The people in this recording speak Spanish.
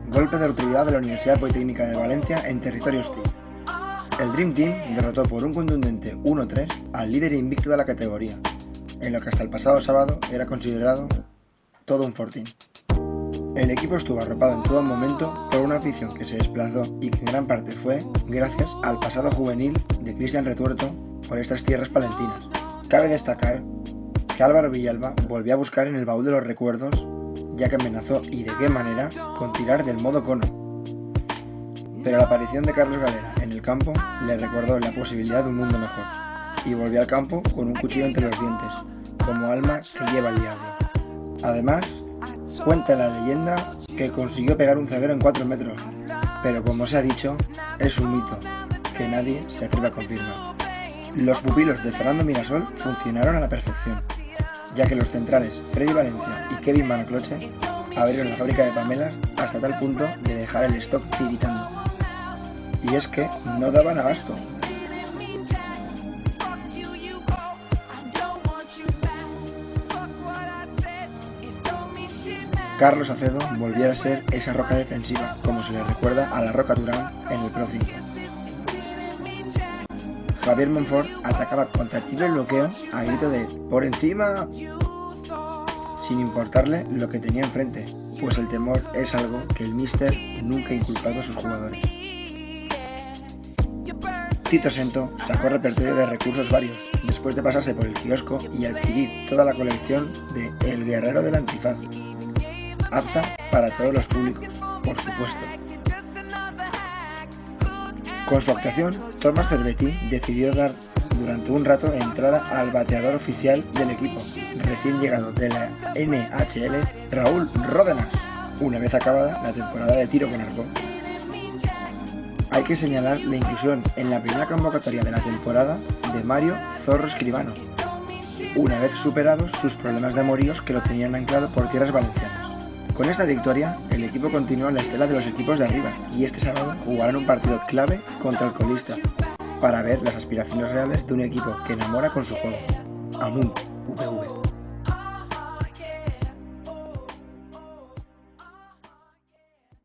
golpe de autoridad de la Universidad Politécnica de Valencia en territorio hostil. El Dream Team derrotó por un contundente 1-3 al líder invicto de la categoría, en lo que hasta el pasado sábado era considerado todo un fortín. El equipo estuvo arropado en todo momento por una afición que se desplazó y que en gran parte fue gracias al pasado juvenil de Cristian Retuerto por estas tierras palentinas. Cabe destacar que Álvaro Villalba volvió a buscar en el baúl de los recuerdos, ya que amenazó, y de qué manera, con tirar del modo cono. Pero la aparición de Carlos Galera en el campo le recordó la posibilidad de un mundo mejor, y volvió al campo con un cuchillo entre los dientes, como alma que lleva el diablo. Además, cuenta la leyenda que consiguió pegar un zaguero en 4 metros, pero como se ha dicho, es un mito que nadie se atreve a confirmar. Los pupilos de Fernando Mirasol funcionaron a la perfección, ya que los centrales Freddy Valencia y Kevin Manacloche abrieron la fábrica de pamelas hasta tal punto de dejar el stock tiritando. Y es que no daban abasto. Carlos Acedo volvió a ser esa roca defensiva, como se le recuerda a la Roca Turán en el Pro 5. Javier Monfort atacaba contra tiro y bloqueo a grito de ¡por encima!, sin importarle lo que tenía enfrente, pues el temor es algo que el míster nunca ha inculcado a sus jugadores. Tito Sento sacó repertorio de recursos varios, después de pasarse por el kiosco y adquirir toda la colección de El Guerrero del Antifaz, apta para todos los públicos, por supuesto. Con su actuación, Tomás Cervetti decidió dar durante un rato entrada al bateador oficial del equipo, recién llegado de la NHL, Raúl Ródenas, una vez acabada la temporada de tiro con arco. Hay que señalar la inclusión en la primera convocatoria de la temporada de Mario Zorro Escribano, una vez superados sus problemas de amoríos que lo tenían anclado por tierras valencianas. Con esta victoria, el equipo continuó en la estela de los equipos de arriba y este sábado jugarán un partido clave contra el colista para ver las aspiraciones reales de un equipo que enamora con su juego. Amun, UPV.